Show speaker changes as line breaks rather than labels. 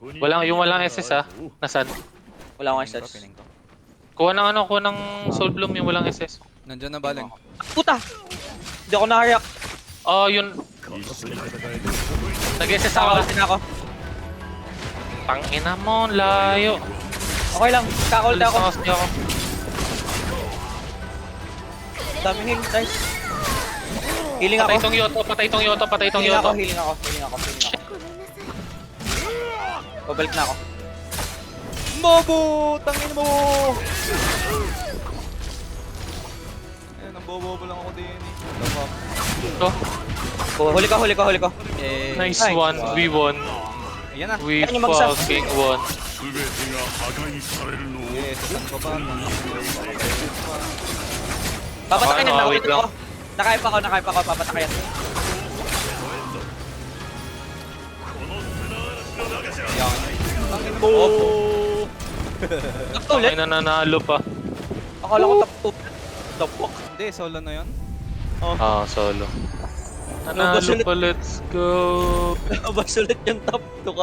Walang SS ha. Nasaan?
Wala akong
Piling ko,
SS.
piling ko.
Kuha ng Soul Bloom yung walang SS.
Nandiyan na baling.
Puta! Hindi ako nakareact.
Oh, yun. Nag-SS ako.
Kakaulitin ako.
Tangina mo, layo.
Okay lang, kakaulitin ako.
Alis na ako.
Daming heal, nice. Healing ako.
Patay tong Yoto, patay tong Yoto, patay tong
Healing ako,
Yoto.
healing ako, healing ako, healing ako. Pabalik na ako.
Bobo! Tangin mo! Ayan, ang bobo lang ako din eh. Tama.
Ito.
Huli ka, huli ka, huli ka.
Eh,
Nice
Nice.
one, we won.
ayan na.
We
Yan yung magsa-
fucking won.
Yes, saan pa ba?
Papatakin
Okay,
na,
wait
nakaulit
lang.
ako. Nakaip ako, papatakin.
Yan. Tangin mo!
Tapos ulit.
Ay, nananalo pa.
Akala ko top 2. Tapok.
Hindi, solo na yun.
Ah, solo.
Ano ba
Nanalo
sulit?
pa, let's go.
Nabas ulit yung top 2 ka.